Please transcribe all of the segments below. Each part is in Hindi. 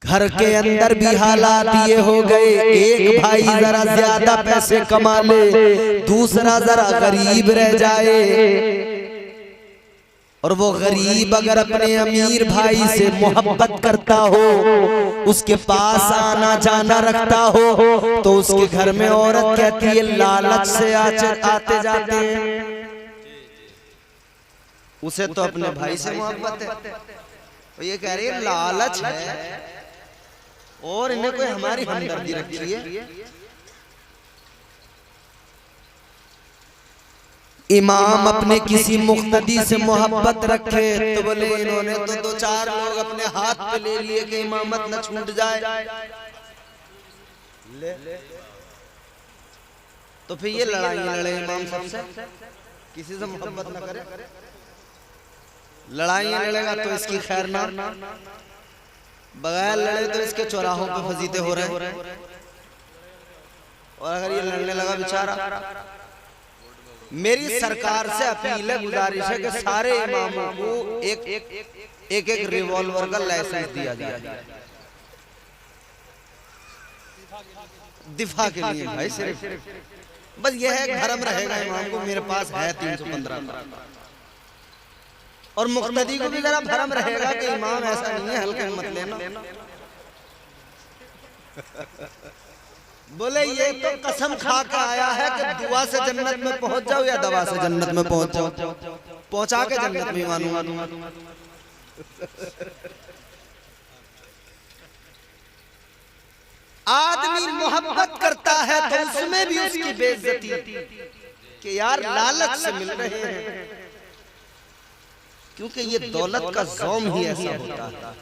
घर के अंदर भी हालात ये हो गए, एक भाई जरा ज्यादा पैसे कमा ले, दूसरा जरा गरीब रह जाए। और वो गरीब अगर अपने अमीर भाई से मोहब्बत करता हो, उसके पास आना जाना रखता हो, तो उसके घर में औरत कहती है लालच से आते जाते हैं। उसे तो अपने भाई से मोहब्बत है, तो ये कह रही है लालच है और इन्हें कोई हमारी हमदर्दी रखी है। इमाम अपने किसी मुक्तदी से मोहब्बत रखे तो बोले इन्होंने तो दो चार लोग अपने हाथ पे ले लिए कि इमामत न छूट जाए, तो फिर ये लड़ाई लड़े इमाम सबसे, किसी से मोहब्बत न करे, लड़ाई लड़ेगा तो इसकी खैर ना, बगैर लड़े तो इसके चौराहों पे फजीते हो रहे हैं। और अगर ये लड़ने लगा बेचारा, मेरी सरकार से अपील है, गुजारिश है कि सारे इमामों को एक रिवॉल्वर का लाइसेंस दिया जाए दिफा के लिए। भाई सिर्फ बस यह है, भरम रहेगा इमाम को मेरे पास है 315 का, और मुक्तदी को भी जरा भरम रहेगा कि इमाम ऐसा नहीं है, हल्के में मत लेना। बोले ये तो कसम खा के आया है कि दुआ से जन्नत में पहुंच जाओ या दवा से जन्नत में पहुंच जाओ, पहुंचा के जन्नत में मानूंगा। आदमी मोहब्बत करता है तो उसमें भी उसकी बेइज्जती कि यार लालच से मिल रहे हैं, क्योंकि ये दौलत का ज़ौम ही ऐसा होता है,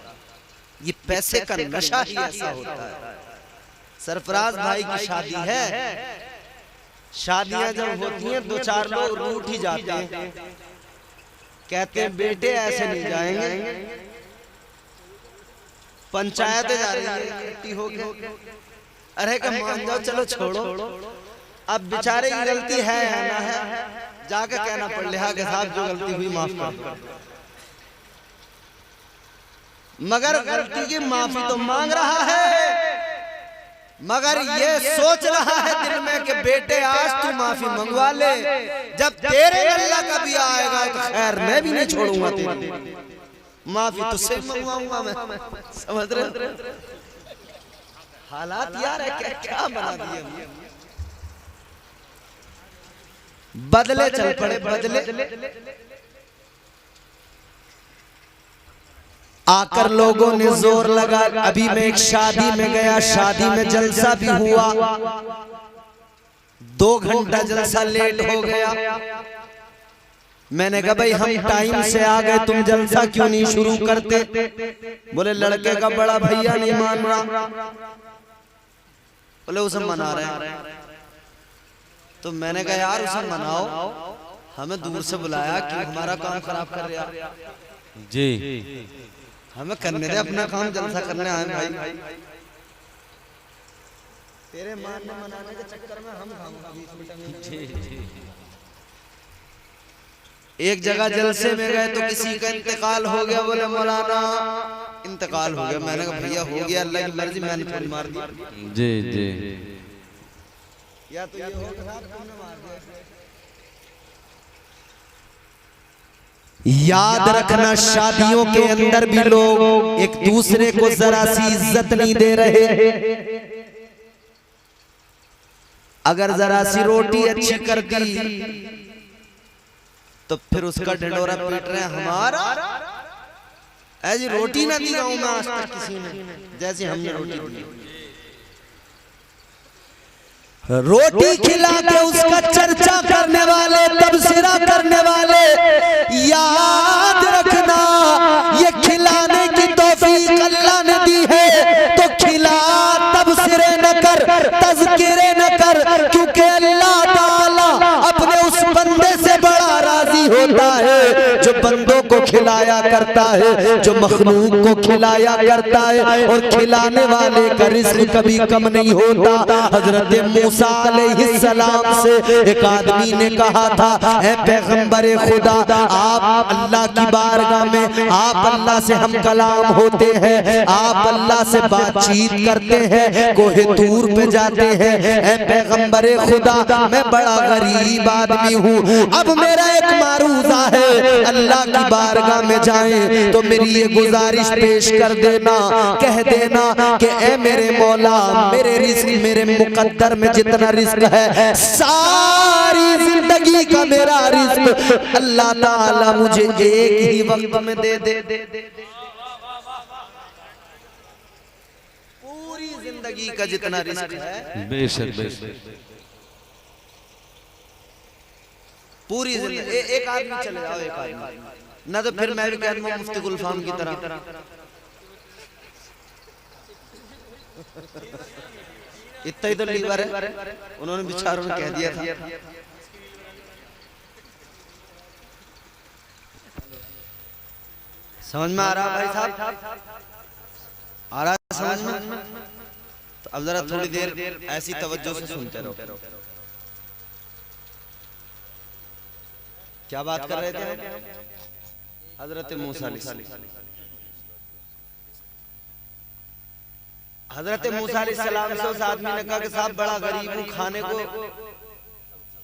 ये पैसे का नशा ही ऐसा होता है। सरफराज भाई की शादी है, शादियां जब होती हैं दो चार लोग रूठ ही जाते हैं, कहते हैं बेटे ऐसे नहीं जाएंगे, पंचायतें जा रही है इकट्ठी होके, अरे कि मान जाओ चलो छोड़ो, अब बेचारे की गलती है ना है, जाकर कहना पड़ लिहा के साथ जो गलती हुई माफ कर दो, मगर गलती की माफी तो मांग रहा है, मगर ये सोच रहा है दिल में कि बेटे आज तू माफी मंगवा ले, जब तेरे अल्लाह का भी आएगा तो खैर मैं भी नहीं छोड़ूंगा तेरी माफी, तुझसे मंगवाऊंगा मैं। समझ रहे हालात यार है क्या बना दिए, बदले चल पड़े बदले। आकर लोगों ने जोर लगा, अभी मैं एक शादी में गया, शादी में जलसा भी हुआ, 2 घंटा जलसा लेट हो गया। मैंने कहा भाई हम टाइम से आ गए, तुम जलसा क्यों नहीं शुरू करते? बोले लड़के का बड़ा भैया नहीं मान रहा। बोले उसे मना रहे हैं, तो मैंने कहा यार उसे मनाओ, हमें दूर से बुलाया कि हमारा काम खराब कर रहा जी, हमें करने दे अपना काम, जलसा करने आए भाई, तेरे मारने मनाने के चक्कर में हम एक जगह जलसे में गए तो किसी का इंतकाल हो गया, बोले मौलाना इंतकाल हो गया। मैंने कहा भैया हो गया, अल्लाह की मर्जी, मैंने थोड़ी मार दी जी जी, या तो ये हो तुमने मार दिया। याद रखना शादियों के अंदर भी लोग एक दूसरे को जरा सी इज्जत नहीं दे रहे। अगर जरा सी रोटी अच्छी कर दी तो फिर उसका ढिंडोरा पीट रहे हैं, हमारा ऐसी रोटी ना दी गाँव में आज तक किसी ने जैसी हमने रोटी दी। रोटी खिला के उसका चर्चा करने वाले, तबसरा करने वाले, याद रखना ये खिलाने की तौफीक अल्लाह ने दी है, तो खिला, तबसरे न कर, तज़किरे न कर, क्योंकि अल्लाह ताला अपने उस बंदे से बड़ा राजी होता है जो बंदों को खिलाया करता है, जो मखलूक को खिलाया करता है, और खिलाने वाले का रिज़्क़ कभी कम नहीं होता। हजरत मूसा अलैहिस्सलाम से एक आदमी ने कहा था, ऐ पैगंबरे खुदा, आप अल्लाह की बारगाह में, आप अल्लाह से हम कलाम होते हैं, आप अल्लाह से बातचीत करते हैं, कोहे तूर पे जाते हैं। ऐ पैगंबरे खुदा, मैं बड़ा गरीब आदमी हूँ, अब मेरा एक मारूजा है, अल्लाह की बारगाह में जाएं तो मेरी ये गुजारिश पेश कर देना, कह देना कि ऐ मेरे मौला, मेरे रिज़्क़, मेरे मुकद्दर में जितना रिज़्क़ है, सारी जिंदगी का मेरा रिज़्क़ अल्लाह ताला मुझे एक ही वक्त में दे दे। पूरी जिंदगी का जितना रिज़्क़ है, बेशक बेशक, पूरी जिंदगी। एक आदमी चले जाओ, एक आदमी ना, तो फिर मैं भी कहता हूँ मुफ्ती गुलफाम की तरह, इतना ही तो लीवर है, उन्होंने बेचारों ने कह दिया था। समझ में आ रहा भाई साहब? आ रहा है समझ में? तो अब जरा थोड़ी देर ऐसी तवज्जो से सुनते रहो। क्या बात कर रहे थे? हजरत मूसा अलैहिस्सलाम से उस आदमी ने कहा कि साहब बड़ा गरीब हूँ, खाने को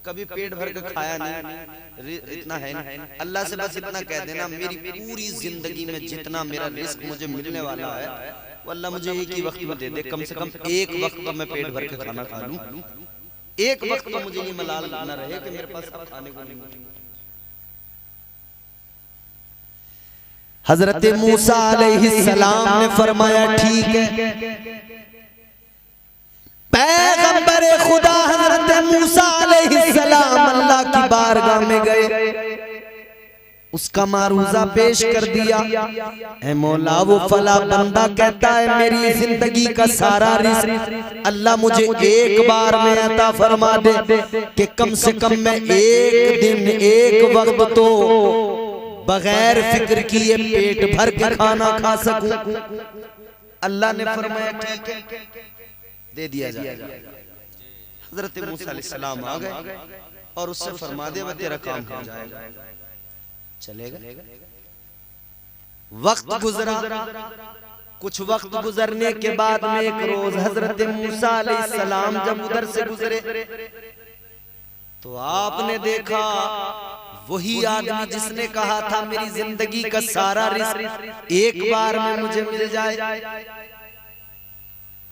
कभी पेट भर के खाया नहीं, इतना है नहीं, अल्लाह से बस इतना कह देना, मेरी पूरी जिंदगी में जितना मेरा रिज़्क़ मुझे मिलने वाला है वो अल्लाह मुझे एक ही वक्त में दे दे, कम से कम एक वक्त का मैं पेट भर के खाना खा लूं, एक वक्त का मुझे ये मलाल न रहे कि मेरे पास अब खाने को नहीं। हजरत मूसा अलैहिस्सलाम ने फरमाया, ठीक है। पैगंबर खुदा हजरत मूसा अलैहिस्सलाम अल्लाह की बारगाह में गए, उसका मारूजा पेश कर दिया। ऐ मौला, वो फला बंदा कहता है मेरी जिंदगी का सारा रिज़्क़ अल्लाह मुझे एक बार में अता फरमा दे कि कम से कम मैं एक दिन, एक वक्त तो बगैर फिक्र किए पेट भर के खाना खा सकूं। अल्लाह ने फरमाया ठीक है, दे दिया जाएगा। हजरत मूसा अलैहिस्सलाम आ गए और उससे फरमा दे वो तेरा काम हो जाएगा, चलेगा। वक्त गुजरा, कुछ वक्त गुजरने के बाद में एक रोज हजरत मूसा अलैहिस्सलाम जब उधर से गुजरे तो आपने देखा वही आदमी जिसने कहा था मेरी जिंदगी का सारा रिज़्क़ एक बार में मुझे मिल जाए,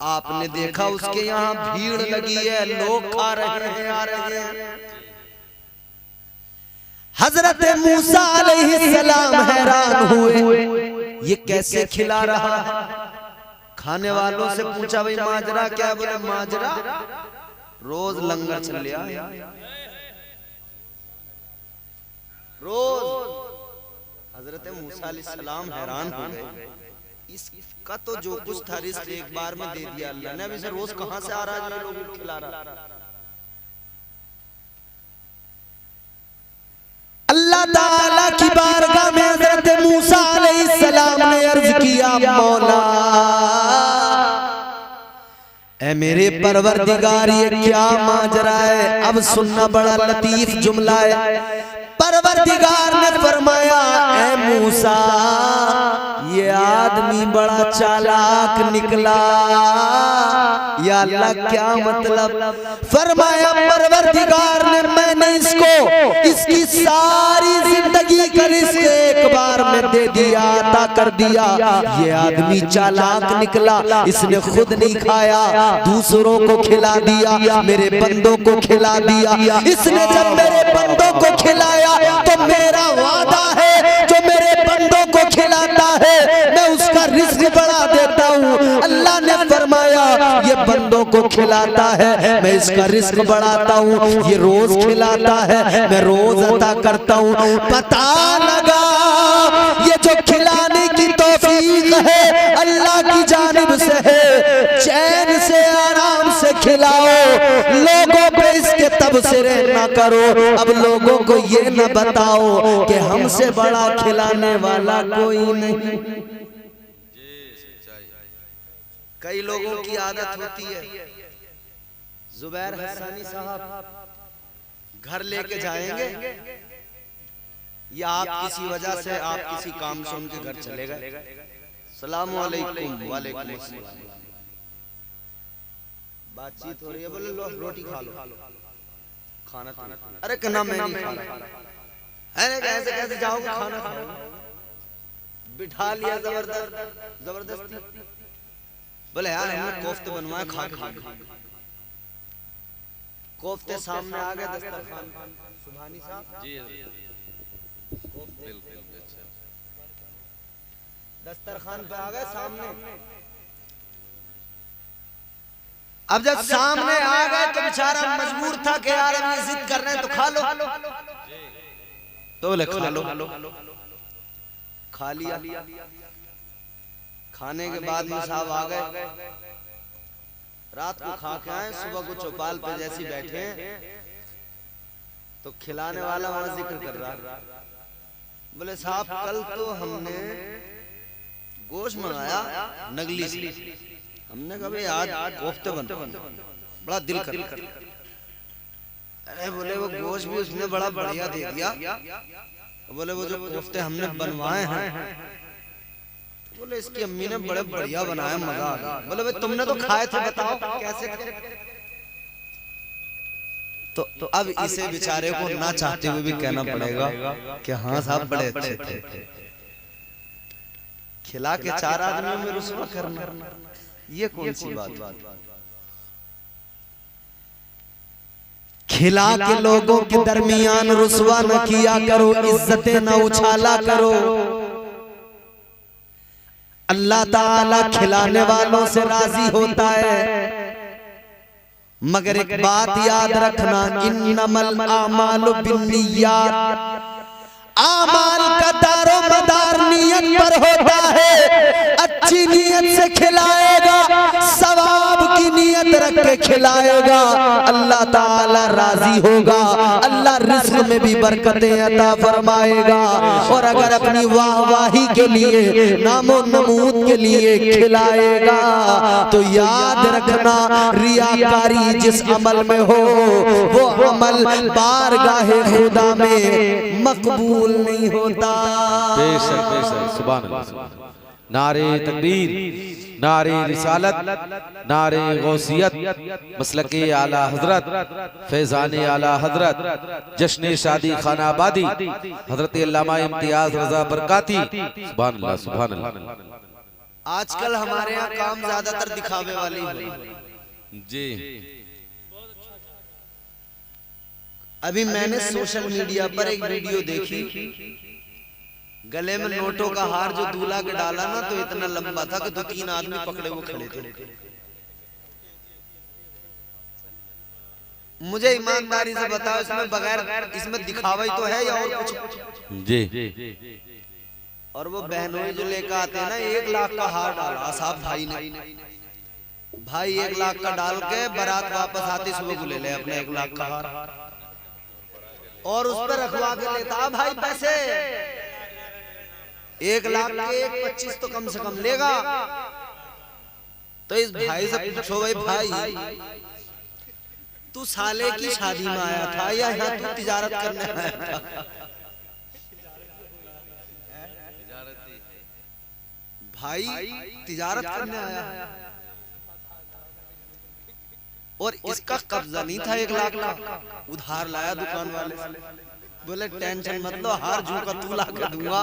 आपने देखा उसके यहाँ भीड़ लगी है, लोग खा रहे हैं, आ रहे हैं। हजरत मूसा अलैहिस्सलाम हैरान हुए, ये कैसे खिला रहा है? खाने वालों से पूछा भाई माजरा क्या? बोले माजरा रोज लंगर चल लिया, रोज। हजरत मूसा अलैहिस्सलाम हैरान हो गए, इसका तो जो कुछ था रिज़्क़ एक बार में दे दिया अल्लाह ने, अब इसे रोज कहां से आ रहा है जो लोगों को खिला रहा? अल्लाह ताला की बारगाह में हजरत मूसा अलैहिस्सलाम ने अर्ज किया, मौला ऐ मेरे परवरदिगार ये क्या माजरा है? अब सुनना, बड़ा लतीफ जुमला है। परवरदिगार ने फरमाया, ऐ मूसा ये आदमी बड़ा चालाक निकला। या अल्लाह क्या मतलब? फरमाया परवरदिगार ने मैंने इसको इसकी सारी जिंदगी का रिज़्क़ एक बार में दे दिया, अता कर दिया। ये आदमी चालाक निकला, इसने खुद नहीं खाया, दूसरों को खिला दिया, मेरे बंदों को खिला दिया। इसने जब मेरे बंदों को खिलाया तो मेरा वादा है जो मेरे बंदों को खिलाता है मैं उसका रिज़्क़ बढ़ा देता हूँ। अल्लाह ने फरमाया ये बंदों को खिलाता है मैं इसका रिज़्क़ बढ़ाता हूँ, ये रोज खिलाता है मैं रोज अता करता हूँ। पता लगा ये जो खिलाने की तौफीक है अल्लाह की जानिब से है। चैन से आराम से खिलाओ, लोगों पे इसके तब सिरे ना करो। अब लोगों को ये न बताओ कि हमसे बड़ा खिलाने वाला कोई नहीं। कई लोगों की आदत होती है, जुबैर हसानी साहब घर लेके जाएंगे या आप किसी वजह से आप किसी काम से उनके घर चले गए, सलाम अलैकुम, वालेकुम अस्सलाम, बातचीत हो रही है, बोले लो रोटी खा लो, खाना खाना, अरे कहना मैं नहीं खाना, अरे कैसे कैसे जाओगे खाना खाओ, बिठा लिया जबरदस्ती, बोले यार हमने कोफ्ते बनवाए खा के, कोफ्ते सामने आ गए दस्तरखान, सुभानी साहब जी दस्तरखान पे आ गए सामने। अब जब सामने आ गए तो बेचारा मजबूर था कि यार अब ये जिद कर रहे हैं तो खा लो, तो बोले खा लो, खा लिया। खाने के बाद में साहब आ गए, रात को खा के आए, सुबह को चौपाल पे जैसी बैठे हैं तो खिलाने वाला वहां जिक्र कर रहा, बोले साहब कल तो हमने गोश्त मंगाया नगली से, हमने कहा आज कोफ्ते बन, बड़ा दिल कर, अरे बोले वो गोश्त भी उसने बड़ा बढ़िया दे दिया, बोले वो जो कोफ्ते हमने बनवाए हैं, बोले इसकी अम्मी ने बड़े बढ़िया बनाया, मजा आ गया। बोले भाई तुमने तो खाए थे, बताओ कैसे थे? तो अब इसे बेचारे को ना चाहते हुए भी कहना पड़ेगा कि हाँ साहब बड़े अच्छे थे। खिला के 4 आदमियों में रुस्वा करना, ये कौन सी बात? खिला के लोगों के दरमियान रुस्वा न किया करो, इज्जतें न उछाला करो। अल्लाह ताला खिलाने वालों से राजी होता है, मगर एक बात याद रखना, इन्नमल आमालु बिन्नियात, आमाल का दारो मदार नियत पर होता है। अच्छी नियत से खिलाएगा, सवाब की नियत रख के खिलाएगा, अल्लाह ताला राजी होगा, अल्लाह रिज़्क़ में भी बरकतें अता फरमाएगा। और अगर अपनी वाहवाही के लिए, नामो नमूद के लिए खिलाएगा तो याद रखना, रियाकारी जिस अमल में हो वो अमल बारगाहे खुदा में मकबूल नहीं होता। बेशक बेशक, सुभान अल्लाह। नारे तकबीर, नारे रिसालत, नारे गौसियत, मसलके आला हजरत, फैजाने आला हजरत, जश्न शादी खानाबादी, हजरत अल्लामा इम्तियाज रजा बरकाती, सुभान अल्लाह सुभान अल्लाह। आजकल हमारे यहाँ काम ज्यादातर दिखावे वाली है जी। अभी मैंने सोशल मीडिया पर एक वीडियो देखी, गले में नोटों का हार जो दूल्हा के डाला ना तो इतना लंबा था कि 2-3 आदमी पकड़े हुए खड़े थे। मुझे ईमानदारी से बताओ, इसमें बगैर, इसमें दिखावा ही तो है या और कुछ? जी। और वो बहनोई जो लेकर आते हैं ना, 1 लाख का हार डाला साहब भाई ने, भाई 1 लाख का डाल के बारात वापस आती सुबह को ले ले अपने 1 लाख का हार, और उस पर रखवा के लेता भाई पैसे 1 लाख के 25 तो कम से कम लेगा। तो इस भाई से पूछो, भाई तू साले की शादी में आया था या यहाँ तू तिजारत करने आया था? भाई तिजारत करने आया, और इसका कब्जा नहीं था 1 लाख का, उधार लाया दुकान वाले से। बोले टेंशन मत लो, हार जू का तू ला के दूंगा,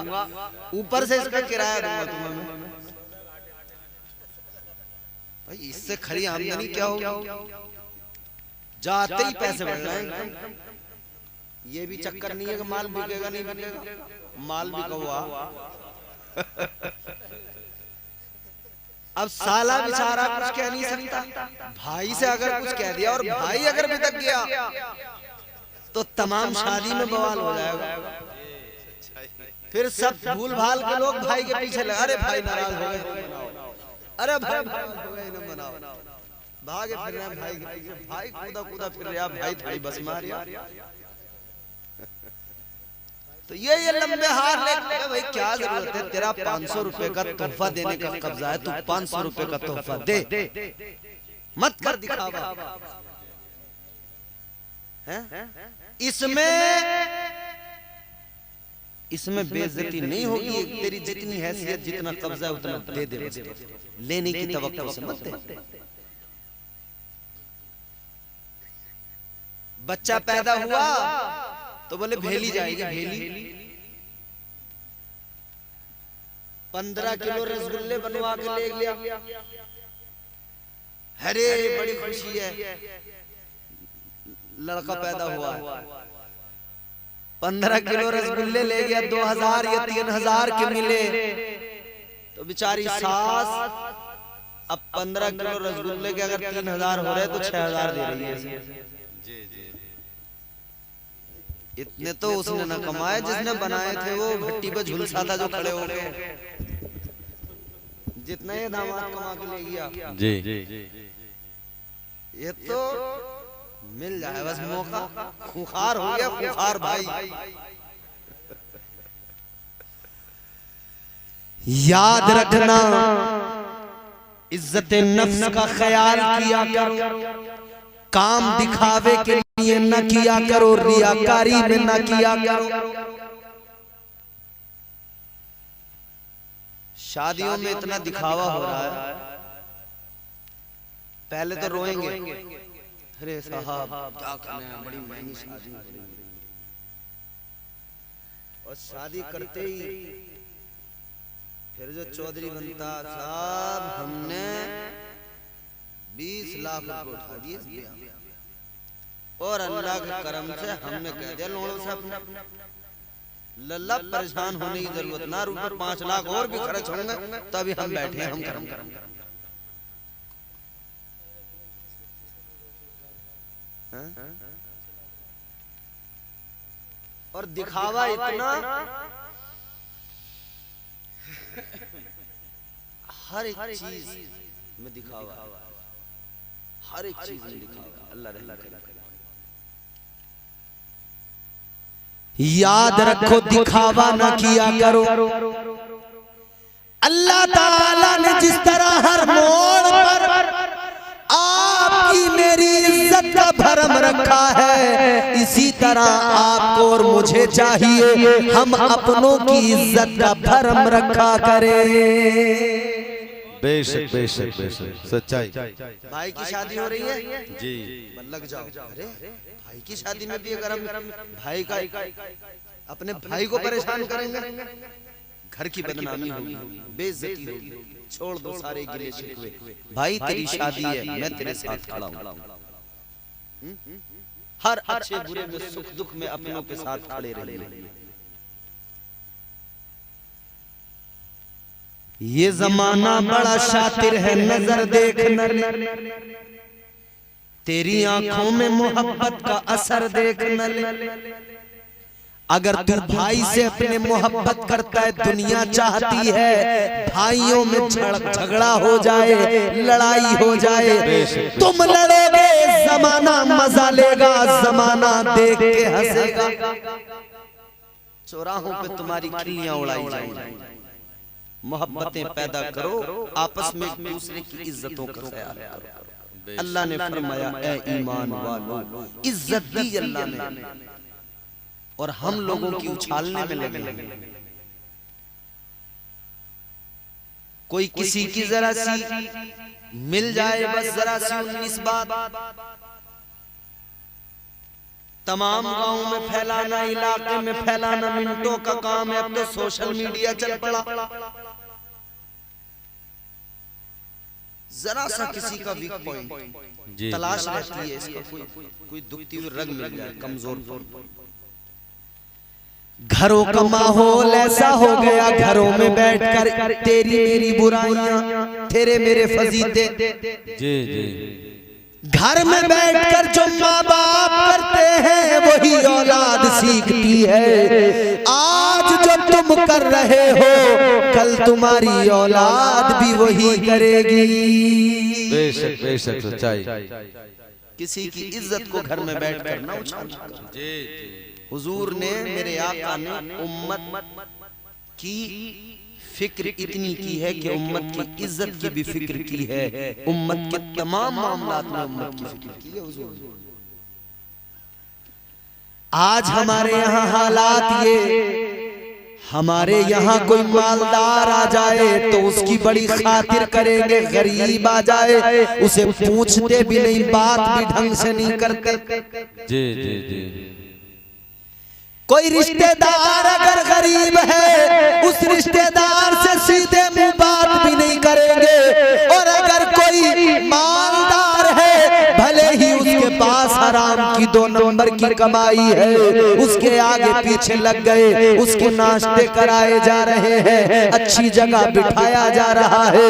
ऊपर से इसका किराया दूंगा तुम्हें। भाई इससे खरी आमदनी क्या होगी? जाते ही पैसे बढ़ रहे हैं। ये भी चक्कर नहीं है कि माल बिकेगा नहीं बिकेगा, माल बिका हुआ। अब साला बेचारा कुछ कह नहीं सकता, भाई से अगर कुछ कह दिया और भाई अगर बितक गया तो तमाम शादी में बवाल हो जाएगा। फिर सब भूल भाल के लोग भाई के पीछे लगे, अरे भाई नाराज हो गए, अरे भाई नाराज हो गए, इन्हें मनाओ। भागे फिर रहे हैं भाई के पीछे, भाई कूदा कूदा फिर रहा, भाई थोड़ी बस मार यार। तो ये लंबे हाथ लेके भाई क्या जरूरत है, तेरा 500 रुपए का तोहफा देने का कब्जा है, तू 500 रुपए का तोहफा दे, मत कर दिखावा है। इसमें बेइज्जती नहीं होगी, तेरी जितनी हैसियत जितना कब्जा उतना दे दे, लेने की तवक्कुल से मत दे। बच्चा पैदा हुआ तो बोले भेली जाएगी, भेली 15 किलो रसगुल्ले बनवा के ले गया, अरे बड़ी खुशी है, लड़का पैदा हुआ है। 15 किलो रसगुल्ले ले गया, 2000 या 3000 के मिले, तो बेचारी सास अब 15 किलो रसगुल्ले के अगर 3000 हो रहे तो 6000 दे रही है। इतने तो उसने न कमाए, जिसने बनाए थे वो भट्टी पे झुलसा था जो खड़े हो गए, जितना ये दामाद कमा के ले गया जी। ये तो मिल जाए बस मौका, खुखार हो गया, खुखार भाई। याद रखना, इज्जत नफ्स का ख्याल किया करो, काम दिखावे के लिए न किया करो, रियाकारी में न किया करो। शादियों में इतना दिखावा हो रहा है, पहले तो रोएंगे, अरे साहब क्या करने हैं, बड़ी महंगी शादी हो रही है, और शादी करते ही फिर जो चौधरी बनता, साहब हमने 20 लाख रुपए उठा दिए, और अल्लाह के करम से हमने कह दिया लोगों से अपने लल्ला परेशान होने की जरूरत ना, रुपए 5 लाख और भी खर्च होंगे तभी हम बैठे हैं, हम करम और दिखावा इतना, हर एक चीज में दिखावा, हर एक चीज में दिखावा। अल्लाह रहला करे। याद रखो, दिखावा ना किया करो। अल्लाह ताला ने जिस तरह हर मोड़ पर आपकी मेरी इज्जत का भरम रखा है, इसी तरह आपको और मुझे चाहिए हम अपनों की इज्जत का भरम रखा करें। बेशक बेशक बेशक, सच्चाई। भाई की शादी हो रही है जी, लग जाओ। अरे भाई की शादी में भी अगर हम भाई का अपने भाई को परेशान करेंगे, घर की बदनामी होगी, बेइज्जती होगी, छोड़ दो सारे गिले शिकवे। भाई तेरी शादी है, मैं तेरे साथ खड़ा हूँ, हर अच्छे बुरे में, सुख दुख में अपनों के साथ खड़े रहेंगे। ये जमाना बड़ा शातिर है, नजर देखना, तेरी आंखों में मोहब्बत का असर देखना। अगर तू भाई से अपने मोहब्बत करता है, दुनिया चाहती है भाइयों में झगड़ा हो जाए, लड़ाई हो जाए, तुम लड़ोगे, जमाना मजा लेगा, जमाना देख के हंसेगा, चौराहों पे तुम्हारी खिल्लियां उड़ाई जाएंगी। मोहब्बतें पैदा करो, आपस में एक दूसरे की इज्जतों का ख्याल करो। अल्लाह ने फरमाया, ए ईमान वालों, इज्जत दी अल्लाह ने, और हम लोगों की उछालने में लगे। कोई किसी की जरा सी मिल जाए, बस जरा सी 19 बात तमाम गांव में फैलाना, इलाके में फैलाना मिनटों का काम है। अब तो सोशल मीडिया चल पड़ा, जरा सा किसी का वीक पॉइंट तलाश रहती है, इसका कोई दुखती हुई रग मिल जाए, कमजोर। घरों का माहौल ऐसा हो गया, घरों में बैठकर तेरी मेरी बुराइयां, तेरे मेरे फजीते, जी जी, घर में बैठकर जो माँ बाप करते हैं वही औलाद सीखती है। आज जो तुम कर रहे हो कल तुम्हारी औलाद भी वही करेगी। बेशक बेशक सच्चाई। किसी की इज्जत को घर में बैठकर ना उछालना। जी हुजूर ने, मेरे आका ने उम्मत की फिक्र इतनी की है कि उम्मत की इज्जत की भी फिक्र की है, उम्मत के तमाम मामलात में उम्मत की फिक्र की है हुजूर। आज हमारे यहाँ हालात ये, हमारे यहाँ कोई मालदार आ जाए तो उसकी बड़ी खातिर करेंगे, गरीब आ जाए उसे पूछते भी नहीं, बात भी ढंग से नहीं करते। जी जी जी। कोई रिश्तेदार अगर गरीब है उस रिश्तेदार से सीधे मुंह बात भी नहीं करेंगे, और अगर कोई मालदार है भले ही उसके पास हराम की 2 नंबर की कमाई है, उसके आगे पीछे लग गए, उसके नाश्ते कराए जा रहे हैं, अच्छी जगह बिठाया जा रहा है,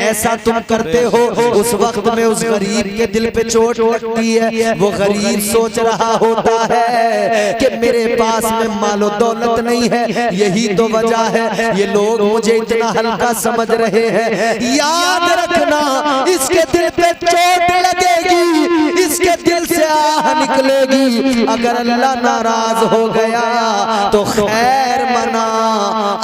ऐसा तुम करते हो, उस वक्त में उस गरीब के दिल पे चोट लगती है। वो गरीब सोच रहा होता है कि मेरे पास में मालो दौलत नहीं है, यही तो वजह है ये लोग मुझे इतना हल्का समझ रहे हैं। याद रखना इसके दिल पे चोट लगेगी, इसके दिल से आह निकलेगी। अगर अल्लाह नाराज हो गया तो खैर मना,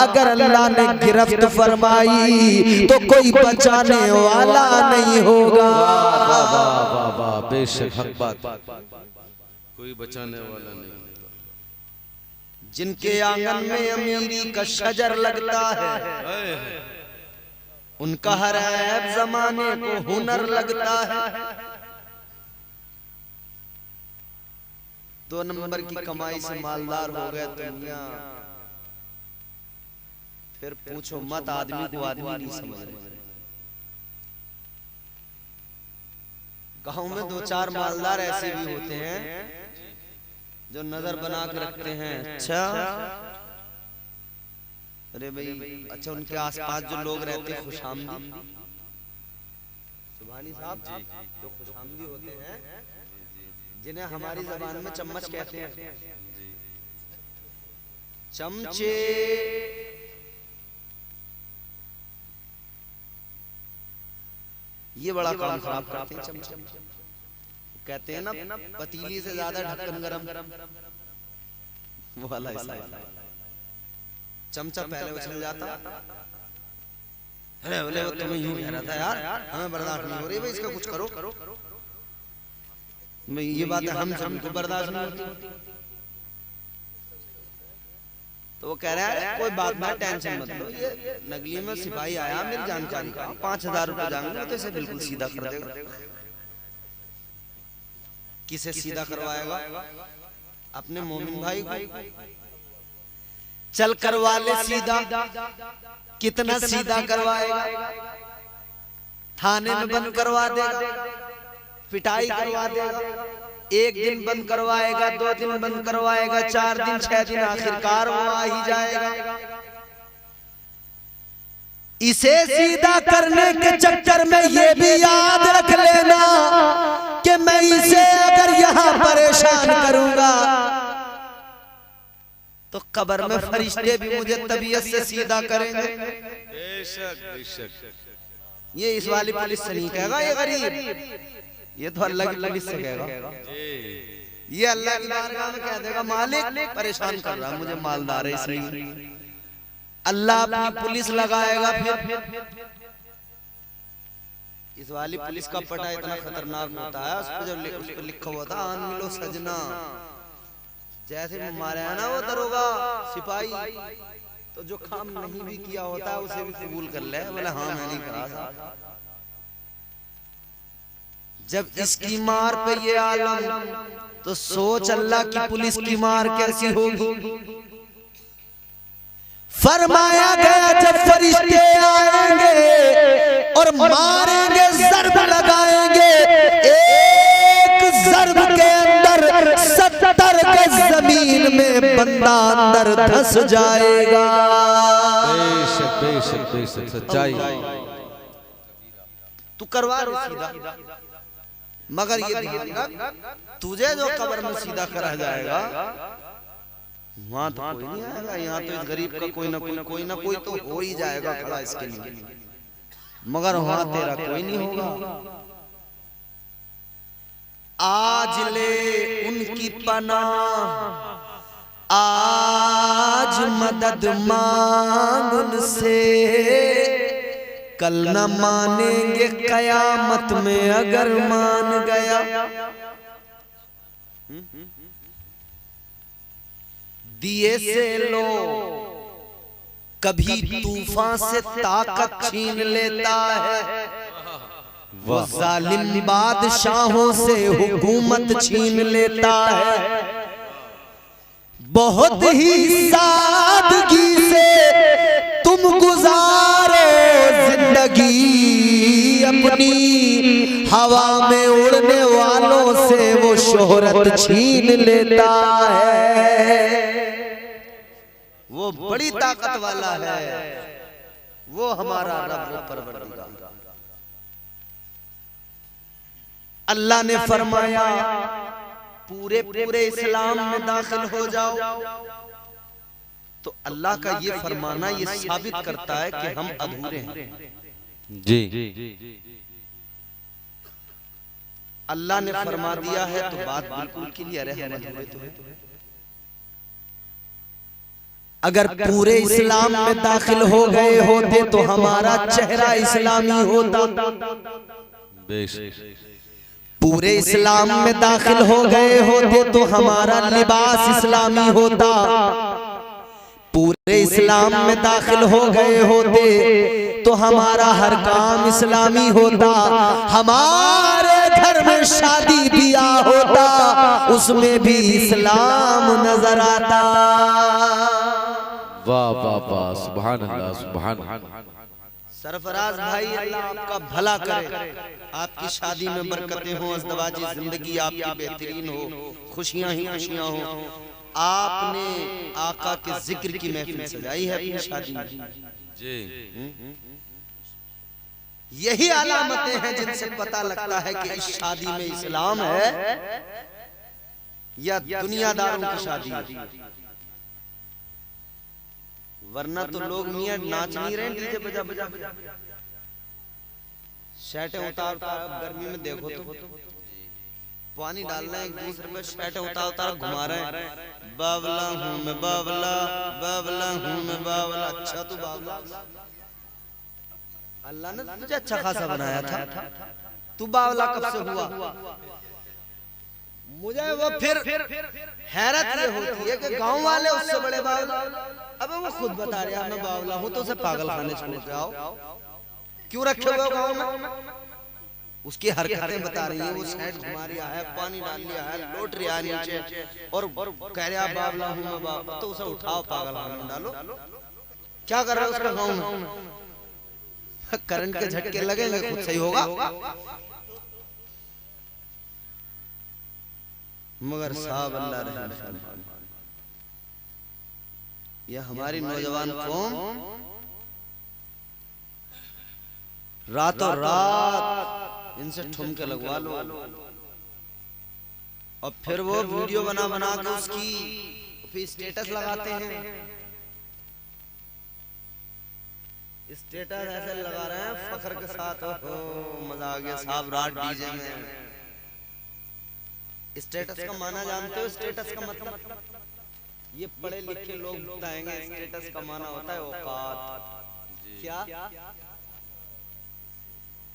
अगर अल्लाह ने गिरफ्त फरमाई तो कोई बचाने वाला नहीं होगा। वाह वाह वाह वाह, बेशक हक बात, कोई बचाने वाला नहीं। जिनके आंगन में अमीरी का शजर लगता है उनका हर ऐब जमाने को हुनर लगता है। 2 नंबर की कमाई से मालदार हो गए दुनिया, फिर पूछो मत, आदमी को आदमी नहीं समझ रहे। गांव में 2-4 मालदार ऐसे भी होते हैं जो नजर बना के रखते हैं। अच्छा अरे भाई, अच्छा उनके आसपास जो लोग रहते हैं खुशामदी, सुभानी साहब जो खुशामदी होते हैं, जिन्हें हमारी जबान में चम्मच कहते हैं, चमचे, ये बड़ा काम खराब करते हैं। चमचे कहते हैं ना पतीली से ज्यादा ढक्कन गरम, वो वाला हिसाब। चमचा पहले उछल जाता, अरे बोले वो तुम्हें यूं कह रहा था यार, हमें बर्दाश्त नहीं हो रही भाई, इसका कुछ करो। मैं ये बात है हम सबको बर्दाश्त नहीं होती, तो वो कह रहा है कोई बात नहीं, टेंशन मत लो, ये नगली में सिपाही आया मेरी जानकारी का, 5000 रुपए जाएंगे तो इसे बिल्कुल सीधा कर देगा। किसे सीधा करवाएगा? अपने मोमिन भाई को। चल करवा ले सीधा, कितना सीधा करवाएगा? थाने में बंद करवा देगा, पिटाई करवा देगा, 1 दिन बंद करवाएगा, 2 दिन बंद करवाएगा, 4 दिन 6 दिन, आखिरकार वो आ ही जाएगा। इसे सीधा करने के चक्कर में ये भी याद रख लेना कि मैं इसे अगर यहाँ परेशान करूंगा तो कब्र में फरिश्ते भी मुझे तबीयत से सीधा करेंगे। बेशक बेशक। ये इस वाली पुलिस से नहीं कहेगा ये गरीब, ये तो अल्लाह की पुलिस से कहेगा। ये अल्लाह की बारगाह में कह देगा मालिक परेशान कर रहा है मुझे, मालदार है इसलिए। अल्लाह अपनी पुलिस लगाएगा। फिर इस वाली पुलिस का पटा इतना खतरनाक होता है, उस पर जब उस पर लिखा हुआ था आन मिलो सजना, जैसे मारा है ना वो दरोगा सिपाही, तो जो काम नहीं भी किया होता है उसे भी कबूल कर ले, बोले हाँ मैं नहीं करा था। जब इसकी मार पे ये आलम, तो सोच अल्लाह की पुलिस की मार कैसी होगी। फरमाया गया जब फरिश्ते आएंगे और मारेंगे, ज़र्ब लगाएंगे, एक ज़र्ब के अंदर 70 गज जमीन में बंदा अंदर धंस जाएगा। बेशक बेशक बेशक सच्चाई। तू करवा लो सीधा, मगर ये ध्यान रख, तुझे जो कब्र में सीधा करा जाएगा वहां तो कोई नहीं आएगा। यहाँ तो इस गरीब का कोई ना कोई तो हो ही जाएगा खड़ा इसके लिए, मगर वहां तेरा कोई नहीं होगा। आज ले उनकी पनाह, आज मदद मांग उनसे, कल न मानेंगे कयामत में अगर मान गया। दिए से लो कभी तूफान से ताकत छीन लेता है, वो जालिम बादशाहों से हुकूमत छीन लेता है। बहुत ही सादगी से तुम गुजारो जिंदगी अपनी, हवा में उड़ने वालों से वो शोहरत छीन लेता है। वो बड़ी ताकत वाला है, वो हमारा रब परवरदिगार। अल्लाह ने फरमाया पूरे पूरे इस्लाम में दाखिल हो जाओ, तो अल्लाह का ये फरमाना ये साबित करता है कि हम अधूरे हैं। जी अल्लाह ने फरमा दिया है तो बात बिल्कुल क्लियर है, हम अधूरे तो हैं। अगर पूरे इस्लाम में दाखिल हो गए होते तो हमारा चेहरा इस्लामी होता। पूरे इस्लाम में दाखिल हो गए होते तो हमारा लिबास इस्लामी होता। पूरे इस्लाम में दाखिल हो गए होते तो हमारा हर काम इस्लामी होता। हमारे घर में शादी ब्याह होता, उसमें भी इस्लाम नजर आता। वाह वाह वाह, सुभान अल्लाह सुभान अल्लाह। सरफराज भाई अल्लाह आपका भला करे, आपकी शादी में बरकतें हो, अज़दवाजी जिंदगी आपकी बेहतरीन हो, खुशियां ही खुशियां हो। आपने आका के जिक्र की महफिल सजाई है अपनी शादी में जी। यही अलामतें हैं जिनसे पता लगता है कि इस शादी में इस्लाम है या दुनियादारों की शादी है। वरना तो लोग मियां नाच नहीं रहे डीजे बजा बजा, शर्टें उतार उतार। गर्मी में देखो तो पानी डाल रहे हैं एक दूसरे पे, शर्टें उतार उतार घुमा रहे हैं। बावला हूं मैं बावला, बावला हूं मैं बावला। अच्छा तू बावला, अल्लाह ने तुझे अच्छा खासा बनाया था, तू बावला कब से हुआ? मुझे वो फिर हैरत ये होती है कि गांव वाले उससे बड़े बावला। अबे वो खुद बता रहा मैं बावला हूं, तो उसे पागल खाने छोड़ के आओ। क्यों रखे हुए गांव में? उसकी हरकतें बता रही है, वो साइड घुमा रहा है, पानी डाल लिया है, लौट रहा है नीचे और कह रहा बावला हूं मैं बावला। तो उसे उठाओ पागल खाने में डालो। क्या कर रहा है उसका गांव में? करंट के झटके लगेंगे, खुद सही होगा। मगर साहब अल्लाह रहम, यह हमारी नौजवान कौम रातों रात इनसे ठुमके लगवा लो और फिर वो वीडियो बना बना के उसकी फिर स्टेटस लगाते हैं। स्टेटस ऐसे लगा रहे हैं फख्र के साथ, ओहो मजा आ गया साहब रात डीजे में। स्टेटस का माना जानते हो? स्टेटस का मतलब ये पढ़े लिखे लोग बताएंगे, स्टेटस का माना होता है औकात। क्या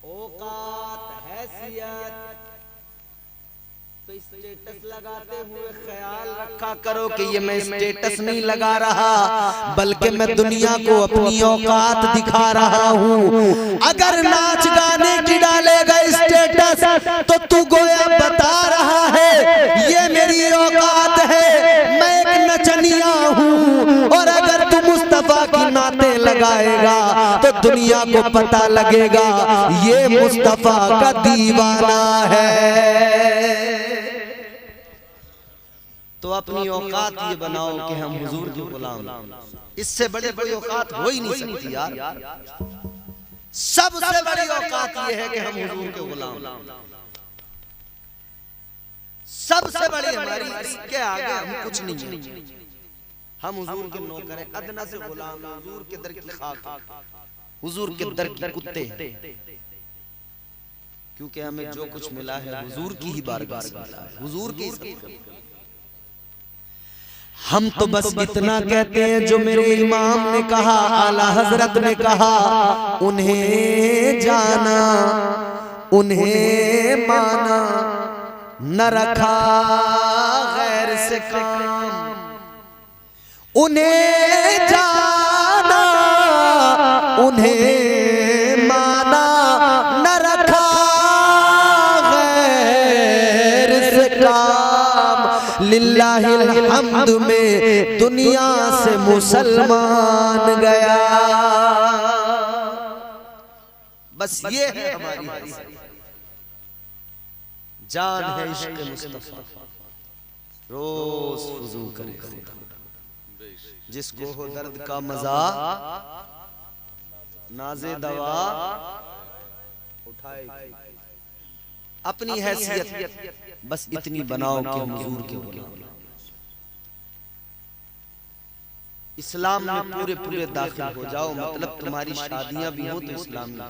औकात, हैसियत। तो स्टेटस लगाते हुए ख्याल रखा करो कि ये मैं स्टेटस नहीं लगा रहा, बल्कि मैं दुनिया को अपनी औकात दिखा रहा हूँ। अगर नाच गाने की डालेगा स्टेटस तो तू गोया बता रहा है ये मेरी औकात है, मैं एक नचनिया हूँ। और अगर तू मुस्तफा की नाते लगाएगा तो दुनिया को पता लगेगा ये मुस्तफा का दीवाना है। तो अपनी औकात ये बनाओ कि हम हुजूर के गुलाम, इससे बड़ी कोई औकात हो ही नहीं सकती यार। सबसे बड़ी औकात ये है कि हम हुजूर के गुलाम। सबसे बड़ी हमारी, इसके आगे हम कुछ नहीं है। हम हुजूर के नौकर हैं, अदना से गुलाम, हुजूर के दर की खाक, हुजूर के दर के कुत्ते, क्योंकि हमें जो कुछ मिला है हुजूर की ही बारगाह से मिला है, हुजूर की ही। हम तो बस इतना कहते हैं जो मेरे इमाम ने कहा, आला हजरत ने कहा, उन्हें जाना उन्हें माना, न रखा गैर से काम, उन्हें जाना उन्हें माना, न रखा गैर से काम। लिल्लाहिल हम्द में दुनिया से मुसलमान गया। बस ये है हमारी जान है इश्क़ मुस्तफ़ा, रोज वुज़ू करे खुदा, जिसको हो दर्द का मजा नाज़े दवा उठाए। अपनी हैसियत बस इतनी बनाओ कि हम हुजूर के गुलाम। इस्लाम में पूरे पूरे दाखिल हो जाओ, मतलब तुम्हारी शादियां भी हो तो इस्लामी हो,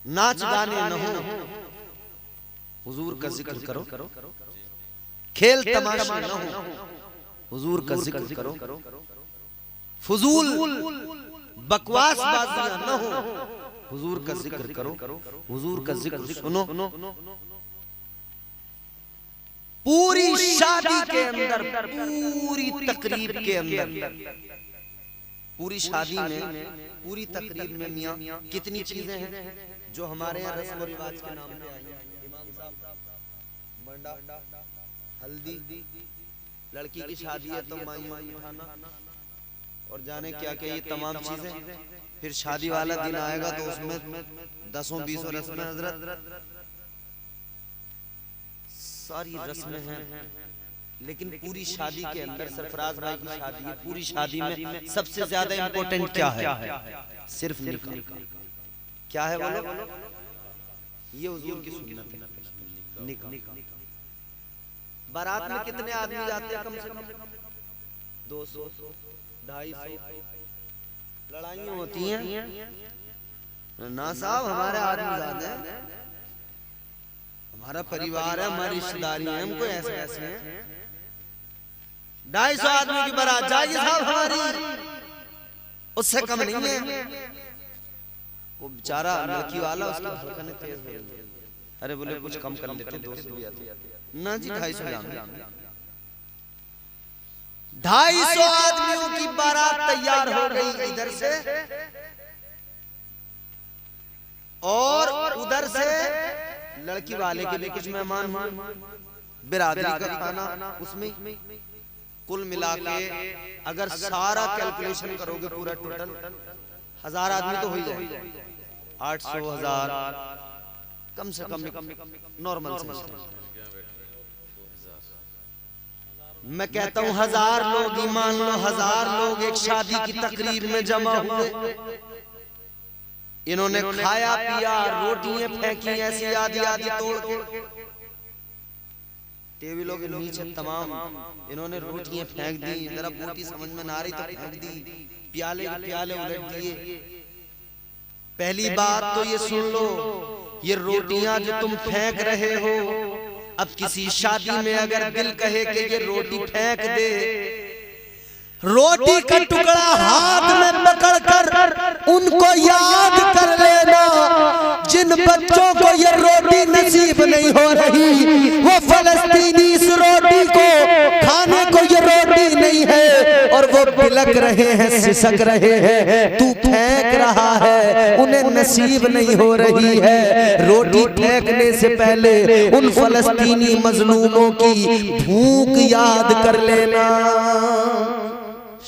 नाच गाने न हो, हुजूर का जिक्र करो, खेल तमाशे न हो, हुजूर का जिक्र करो, फजूल बकवास बाजियां न हो, हुजूर का जिक्र करो, हुजूर का जिक्र सुनो। पूरी शादी के अंदर, पूरी तकरीब के अंदर, पूरी शादी में, पूरी तकरीब में मियां कितनी चीजें हैं जो हमारे यहाँ रस्म और रिवाज के नाम पे आई हैं। इमाम साहब, मंडा, हल्दी, लड़की की शादी है तो माइयों को उठाना और जाने क्या क्या, ये तमाम चीजें। फिर शादी वाला दिन आएगा तो उसमें 10-20 रस्में हजरत, सारी रस्में हैं। लेकिन पूरी शादी के अंदर, सरफराज भाई की शादी है, पूरी शादी में सबसे ज्यादा इंपॉर्टेंट क्या है? सिर्फ निकाह। क्या है बोलो? ये हुजूर की सुन्नत है, निकाह। बारात में कितने आदमी जाते हैं? कम से कम 200, 250। लड़ाइयाँ होती हैं ना साहब, हमारे आदमी ज्यादा है, हमारा परिवार है, हमारी रिश्तेदारी है, हमको ऐसे ऐसे हैं। 250 आदमी की बारात जाएगी साहब हमारी, उससे कम नहीं है। वो बेचारा लड़की वाला, उसकी धड़कनें तेज हो रही। अरे बोले कुछ कम कर लेते, 200 भी आते ना जी, 250। 250 आदमियों की बारात तैयार हो गई इधर से, और उधर से लड़की वाले के लिए कुछ मेहमान हुए, बिरादरी का खाना, उसमें कुल मिला के अगर सारा कैलकुलेशन करोगे पूरा टोटल 1000 आदमी तो हो ही जाए, 800-1000 कम से कम नॉर्मल से। मैं कहता हूं 1000 लोग ही मान लो, 1000 लोग एक शादी की तकरीब में जमा हुए, इन्होंने खाया पिया, रोटियां फेंकी ऐसी आधी आधी तोड़ के, टेबलों के नीचे तमाम इन्होंने रोटियां फेंक दी, जरा बोटी समझ में ना रही तो फेंक दी, प्याले प्याले उलट दिए। पहली बात तो ये सुन लो, ये रोटियां जो तुम फेंक रहे हो, अब किसी शादी में अगर दिल कहे कि ये रोटी फेंक दे, रोटी का टुकड़ा हाथ में पकड़कर उनको याद कर लेना, जिन बच्चों को ये रोटी नसीब नहीं हो रही, वो फलस्तीनी इस रोटी को खाने को ये रोटी नहीं है, और वो बिलक रहे हैं, सिसक रहे हैं, तू फेंक रहा है, उन्हें नसीब नहीं हो रही है। रोटी फेंकने से पहले उन फलस्तीनी मजलूमों की भूख याद कर लेना,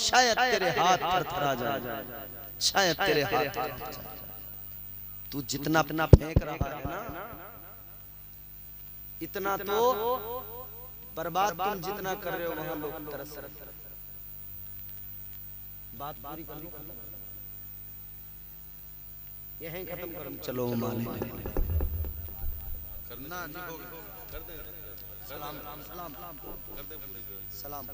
शायद तेरे हाथ थरथरा जाए, शायद तेरे हाथ थरथरा जाए। तू जितना अपना फेंक रहा है ना, इतना तो बर्बाद तुम जितना कर रहे हो वहां लोग तरस रहे। बात पूरी कर लो, यहीं खत्म करो, चलो माने ना जी कर दे सलाम सलाम कर दे पूरी सलाम